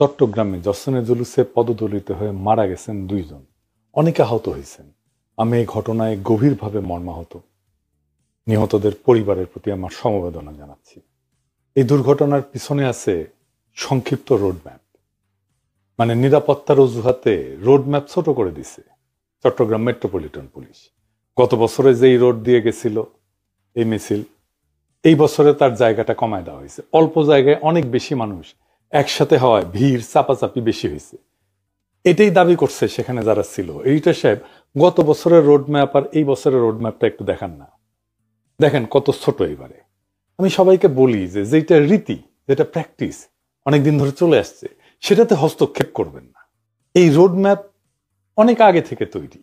চট্টগ্রামে জসনের জুলুসে পদদলিত হয়ে মারা গেছেন 2 জন, অনেকে আহত হয়েছেন। আমি এই ঘটনায় গভীরভাবে মর্মাহত। নিহতদের পরিবারের প্রতি আমার সমবেদনা জানাচ্ছি। এই দুর্ঘটনার পিছনে আছে সংক্ষিপ্ত রোডম্যাপ, মানে নিরাপত্তার অজুহাতে রোডম্যাপ ছোট করে দিছে চট্টগ্রাম মেট্রোপলিটন পুলিশ। গত বছরে যেই রোড দিয়ে গেছিল এই মিছিল, এই বছরে তার জায়গাটা কমায় দেওয়া হয়েছে। অল্প জায়গায় অনেক বেশি মানুষ একসাথে হওয়ায় ভিড় চাপাচাপি বেশি হয়েছে। এটাই দাবি করছে সেখানে যারা ছিল। এইটা সাহেব, গত বছরের রোডম্যাপ আর এই বছরের রোডম্যাপটা একটু দেখান না, দেখেন কত ছোট। এবারে আমি সবাইকে বলি যে যেটা রীতি, যেটা প্র্যাকটিস অনেকদিন ধরে চলে আসছে, সেটাতে হস্তক্ষেপ করবেন না। এই রোডম্যাপ অনেক আগে থেকে তৈরি,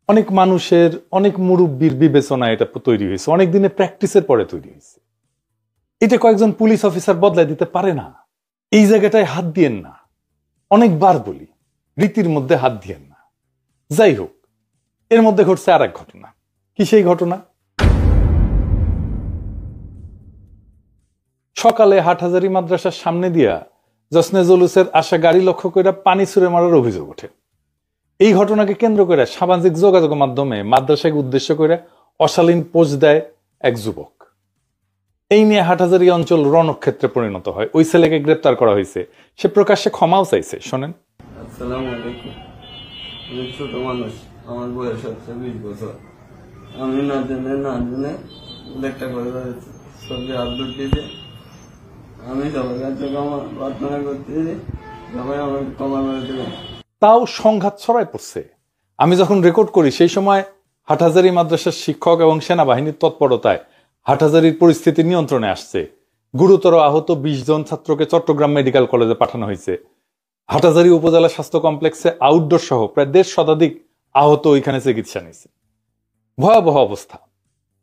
অনেক মানুষের, অনেক মুরব্বীর বিবেচনায় এটা তৈরি হয়েছে, অনেক দিনের প্র্যাকটিসের পরে তৈরি হয়েছে। এটা কয়েকজন পুলিশ অফিসার বদলাই দিতে পারে না। এই জায়গাটায় হাত দিয়েন না, অনেকবার বলি, রীতির মধ্যে হাত দিয়েন না। যাই হোক, এর মধ্যে ঘটছে আর এক ঘটনা। কি সেই ঘটনা? সকালে হাটহাজারী মাদ্রাসার সামনে দিয়া জসনে জুলুসের আসা গাড়ি লক্ষ্য করে পানি ছুঁড়ে মারার অভিযোগ ওঠে। এই ঘটনাকে কেন্দ্র করে সামাজিক যোগাযোগ মাধ্যমে মাদ্রাসাকে উদ্দেশ্য করে অশালীন পোস্ট দেয় এক যুবক। এই নিয়ে হাটহাজারী অঞ্চল রণক্ষেত্রে পরিণত হয়। ওই ছেলেকে গ্রেপ্তার করা হয়েছে। সে প্রকাশ্যে ক্ষমাও চাইছে। শোনেন। আসসালামু আলাইকুম। আমি ছোট মানুষ, আমার বয়স হচ্ছে 20 বছর। আমি না জেনে একটা করে ছবি আপলোড দিয়েছি। আমি সবার কাছে প্রার্থনা করতেছি, সবাই আমার ক্ষমা করে দেবেন। তাও সংঘাত ছড়ায় পড়ছে। আমি যখন রেকর্ড করি সেই সময় হাটহাজারী মাদ্রাসার শিক্ষক এবং সেনাবাহিনীর তৎপরতায় হাটহাজারীর পরিস্থিতি নিয়ন্ত্রণে আসছে। গুরুতর আহত 20 জন ছাত্রকে চট্টগ্রাম মেডিকেল কলেজে পাঠানো হয়েছে। হাটহাজারী উপজেলা স্বাস্থ্য কমপ্লেক্সে আউটডোর সহ প্রায় 1.5 শতাধিক আহত ওইখানে চিকিৎসা নিয়েছে। ভয়াবহ অবস্থা।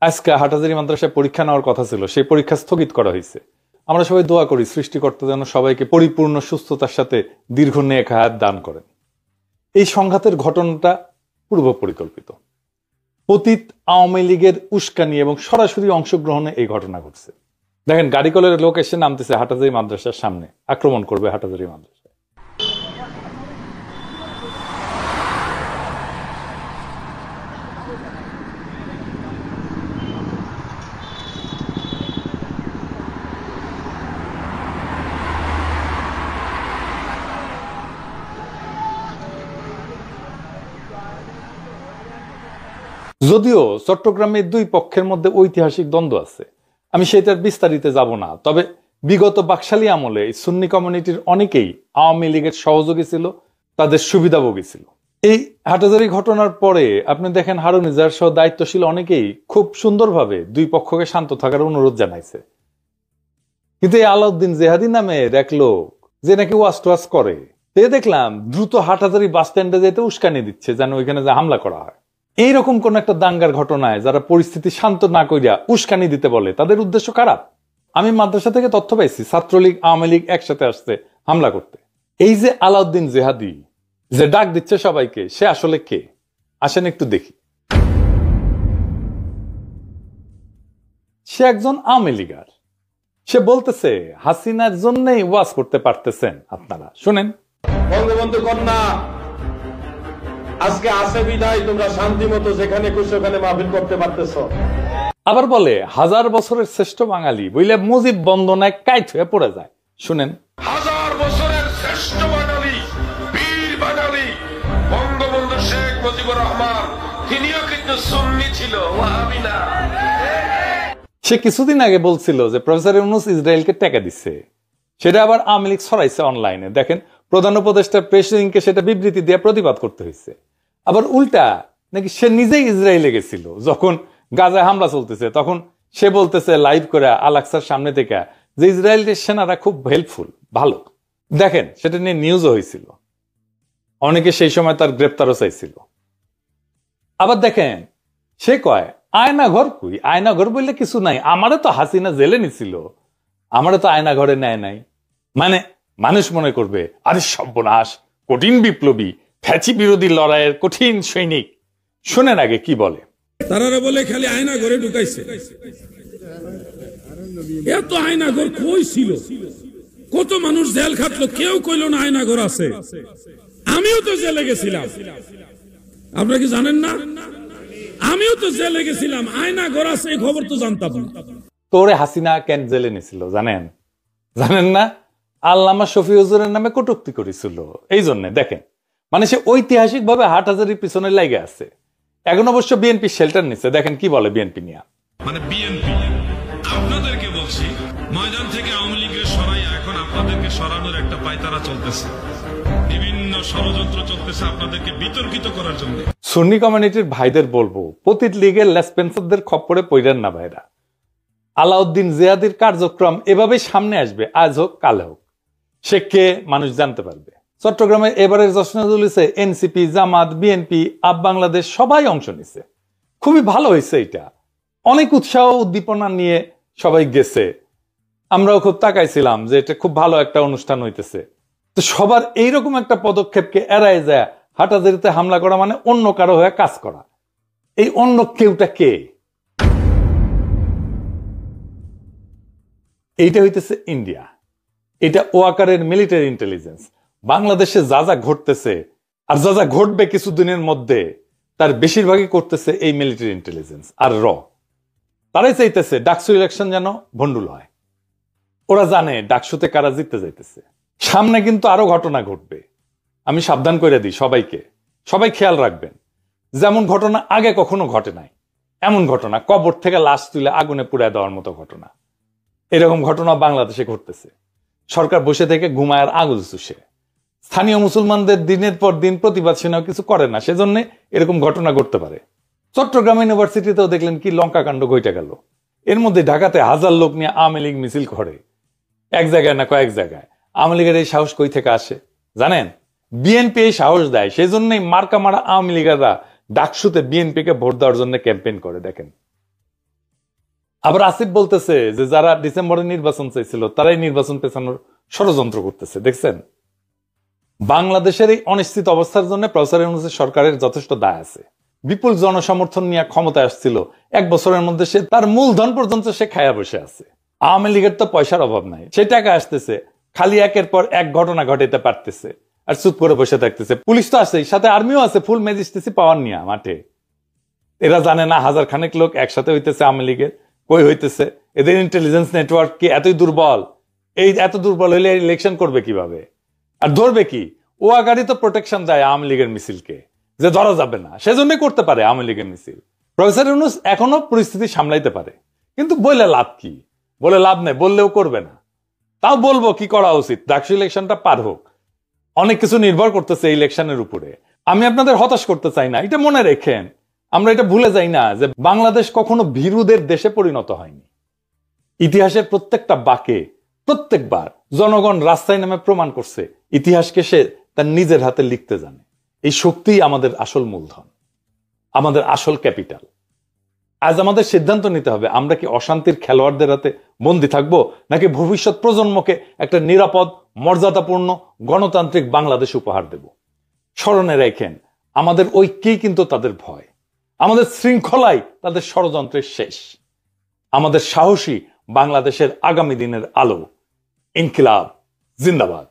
আজকে হাটহাজারী মাদ্রাসায় পরীক্ষা নেওয়ার কথা ছিল, সেই পরীক্ষা স্থগিত করা হয়েছে। আমরা সবাই দোয়া করি সৃষ্টিকর্তা যেন সবাইকে পরিপূর্ণ সুস্থতার সাথে দীর্ঘ নেক হায়াত দান করেন। এই সংঘাতের ঘটনাটা পূর্ব পরিকল্পিত। পতিত আওয়ামী লীগের উস্কানি এবং সরাসরি অংশগ্রহণে এই ঘটনা ঘটছে। দেখেন, গাড়ি কলের লোক এসে নামতেছে হাটহাজারী মাদ্রাসার সামনে, আক্রমণ করবে হাটহাজারী মাদ্রাসা। যদিও চট্টগ্রামের 2 পক্ষের মধ্যে ঐতিহাসিক দ্বন্দ্ব আছে, আমি সেটার বিস্তারিতে যাব না। তবে বিগত বাকশালী আমলে সুন্নি কমিউনিটির অনেকেই আওয়ামী লীগের সহযোগী ছিল, তাদের সুবিধাভোগী ছিল। এই হাটহাজারী ঘটনার পরে আপনি দেখেন হারুনিজার সহ দায়িত্বশীল অনেকেই খুব সুন্দরভাবে 2 পক্ষকে শান্ত থাকার অনুরোধ জানাইছে। কিন্তু এই আলাউদ্দিন জেহাদি নামের এক লোক যে নাকি ওয়াজ করে, সে দেখলাম দ্রুত হাটহাজারী বাস স্ট্যান্ডে যেতে উস্কানি দিচ্ছে যেন ওইখানে যে হামলা করা হয়। এইরকম কোন একটা দাঙ্গার ঘটনায় যারা পরিস্থিতি শান্ত না করিয়া উস্কানি দিতে বলে, তাদের উদ্দেশ্য খারাপ। আমি মাদ্রাসা থেকে তথ্য পাইছি ছাত্রলীগ আওয়ামী লীগ একসাথে আসছে হামলা করতে। এই যে আলাউদ্দিন জেহাদি যে ডাক দিচ্ছে সবাইকে, সে আসলে কে? আসেন একটু দেখি। সে একজন আওয়ামী লীগার। সে বলতেছে হাসিনার জন্যই ওয়াজ করতে পারতেছেন আপনারা। শুনেন। বঙ্গবন্ধু কন্যা আজকে আসে বিদায়, তোমরা শান্তি মতো যেখানে খুশি ওখানে মাহফিল করতে পারতেছ। আবার বলে 1000 বছরের শ্রেষ্ঠ বাঙালি বইলে মুজিব বন্দনায় কাইট হয়ে পড়ে যায়। শুনেন। 1000 বছরের শ্রেষ্ঠ বাঙালি, বীর বাঙালি বঙ্গবন্ধু শেখ মুজিবুর রহমান, তিনিও কিন্তু সুন্নি ছিল, ওয়াহাবি না। সে কিছুদিন আগে বলছিল যে প্রফেসর ইউনূস ইসরায়েলকে টাকা দিচ্ছে, সেটা আবার আওয়ামী লীগ ছড়াইছে অনলাইনে। দেখেন, প্রধান উপদেষ্টা প্রেসিডেন্টকে সেটা বিবৃতি দিয়ে প্রতিবাদ করতে হয়েছে। আবার উল্টা নাকি সে নিজেই ইসরায়েলে গেছিল, যখন গাজায় হামলা চলতেছে তখন সে বলতেছে লাইভ করে আল-আকসার সামনে থেকে যে ইসরায়েলের সেনারা খুব হেল্পফুল, ভালো। দেখেন, সেটা নিয়ে নিউজও হয়েছিল, অনেকে সেই সময় তার গ্রেপ্তারও চাইছিল। আবার দেখেন, সে কয় আয়না ঘর কই, আয়না ঘর বললে কিছু নাই, আমারে তো হাসিনা জেলে নিছিল, আমারে তো আয়না ঘরে নেয় নাই। মানে মানুষ মনে করবে আরে সর্বনাশ, কঠিন বিপ্লবী, ফ্যাচি বিরোধী লড়াইয়ের কঠিন সৈনিক। শোনেন আগে কি বলে। তারা বলে খালি আয়না ঘরে ঢুকাইছে, এত আয়না ঘর কই ছিল? কত মানুষ জেল খাটলো, কেউ কইল না আয়না ঘর আছে। আমিও তো জেলে গেছিলাম, আপনারা কি জানেন না? আমিও তো জেলে গেছিলাম, আয়না ঘর আছে এই খবর তো জানতাম না। তোরে হাসিনা কেন জেলে নিছিল জানেন? জানেন না? আল্লামা শফি হুজুরের নামে কটূক্তি করেছিল। এই জন্য দেখেন, মানে সে ঐতিহাসিক ভাবে হাটহাজারির পিছনে লেগে আছে। এখন অবশ্য বিএনপি শেল্টার নিচ্ছে। দেখেন কি বলে বিএনপি নিয়ে। মানে বিএনপি আপনাদেরকে বলছি, ময়দান থেকে আওয়ামী লীগের সরাই এখন আপনাদেরকে সরানোর একটা পায়তারা চলতেছে, বিভিন্ন ষড়যন্ত্র চলতেছে আপনাদেরকে বিতর্কিত করার জন্য। সুন্নি কমিউনিটির ভাইদের বলবো, পতিত লীগের লেসপেন্সারদের খপ্পরে পড়েন না ভাইরা। আলাউদ্দিন জিয়াদির কার্যক্রম এভাবে সামনে আসবে, আজ হোক কাল হোক। সে কে মানুষ জানতে পারবে। চট্টগ্রামে এবারের জশ্ন-জুলুসে এনসিপি, জামাত, বিএনপি, আপ বাংলাদেশ সবাই অংশ নিছে। খুবই ভালো হয়েছে এটা। অনেক উৎসাহ উদ্দীপনা নিয়ে সবাই গেছে। আমরাও খুব তাকাইছিলাম যে এটা খুব ভালো একটা অনুষ্ঠান হইতেছে। তো সবার এইরকম একটা পদক্ষেপকে এড়ায় যায় হাটহাজারিতে হামলা করা মানে অন্য কারো হয়ে কাজ করা। এই অন্য কেউটা কে? এইটা হইতেছে ইন্ডিয়া। এটা ওয়াকারের মিলিটারি ইন্টেলিজেন্স। বাংলাদেশে যা যা ঘটতেছে আর যা যা ঘটবে কিছুদিনের মধ্যে, তার বেশিরভাগই করতেছে এই মিলিটারি ইন্টেলিজেন্স আর তারাই চাইতেছে ডাকসু ইলেকশন যেন ভন্ডুল হয়। ওরা জানে ডাকসুতে কারা জিততে যাইতেছে। সামনে কিন্তু আরো ঘটনা ঘটবে। আমি সাবধান করে দিই সবাইকে, সবাই খেয়াল রাখবেন। যেমন ঘটনা আগে কখনো ঘটে নাই এমন ঘটনা, কবর থেকে লাশ তুলে আগুনে পুড়ায় দেওয়ার মতো ঘটনা, এরকম ঘটনা বাংলাদেশে ঘটতেছে। সরকার বসে থেকে ঘুমায় আগুল চুষে। স্থানীয় মুসলমানদের দিনের পর দিন প্রতিবাদ সেনাও কিছু করে না, সেজন্য এরকম ঘটনা ঘটতে পারে। চট্টগ্রাম ইউনিভার্সিটিতেও দেখলেন কি লঙ্কা কাণ্ড ঘটে গেল। এর মধ্যে ঢাকাতে 1000 লোক নিয়ে আওয়ামী লীগ মিছিল করে, এক জায়গায় না কয়েক জায়গায়। আওয়ামী লীগের এই সাহস কই থেকে আসে জানেন? বিএনপি এই সাহস দেয়। সেই জন্যই মার্কা মারা আওয়ামী লীগেররা ডাকসুতে বিএনপি কে ভোট দেওয়ার জন্য ক্যাম্পেইন করে। দেখেন, আবার আসিফ বলতেছে যে যারা ডিসেম্বরে নির্বাচন চাইছিল তারাই নির্বাচন পেছানোর ষড়যন্ত্র করতেছে। দেখছেন, বাংলাদেশের এই অনিশ্চিত অবস্থার জন্য প্রফেসর ইউনূসের সরকারের যথেষ্ট দায় আছে। বিপুল জনসমর্থন নিয়ে ক্ষমতায় আসছিল, 1 বছরের মধ্যে সে তার মূলধন পর্যন্ত সে খায়া বসে আছে। আওয়ামী লীগের তো পয়সার অভাব নাই, সে টাকা আসতেছে, খালি একের পর এক ঘটনা ঘটাইতে পারতেছে আর চুপ করে বসে থাকতেছে। পুলিশ তো আছে, সাথে আর্মিও আছে, ফুল ম্যাজিস্ট্রেসি পাওয়ার নিয়ে মাঠে। এরা জানে না 1000 খানেক লোক একসাথে হইতেছে আওয়ামী লীগের, কই হইতেছে। এদের ইন্টেলিজেন্স নেটওয়ার্ক কি এতই দুর্বল? এই এত দুর্বল হইলে ইলেকশন করবে কিভাবে আর ধরবে কি? ওয়াকারি তো প্রোটেকশন দেয় আওয়ামী লীগের মিছিলকে, যে ধরা যাবে না, সেজন্যই করতে পারে আওয়ামী লীগের মিছিল। প্রফেসর ইউনূস এখনো পরিস্থিতি সামলাইতে পারে, কিন্তু বলে লাভ কি? বলে লাভ নেই, বললেও করবে না। তাও বলবো কি করা উচিত, ডাকসু ইলেকশনটা পার হোক। অনেক কিছু নির্ভর করতেছে এই ইলেকশনের উপরে। আমি আপনাদের হতাশ করতে চাই না, এটা মনে রেখেন। আমরা এটা ভুলে যাই না যে বাংলাদেশ কখনো ভীরুদের দেশে পরিণত হয়নি। ইতিহাসের প্রত্যেকটা বাঁকে প্রত্যেকবার জনগণ রাস্তায় নামে প্রমাণ করছে ইতিহাসকে সে তার নিজের হাতে লিখতে জানে। এই শক্তিই আমাদের আসল মূলধন, আমাদের আসল ক্যাপিটাল। আজ আমাদের সিদ্ধান্ত নিতে হবে, আমরা কি অশান্তির খেলোয়াড়দের হাতে বন্দী থাকবো, নাকি ভবিষ্যৎ প্রজন্মকে একটা নিরাপদ, মর্যাদাপূর্ণ, গণতান্ত্রিক বাংলাদেশ উপহার দেব। স্মরণে রাখেন, আমাদের ঐক্যেই কিন্তু তাদের ভয়, আমাদের শৃঙ্খলাই তাদের ষড়যন্ত্রের শেষ। আমাদের সাহসী বাংলাদেশের আগামী দিনের আলো। ইনকিলাব জিন্দাবাদ।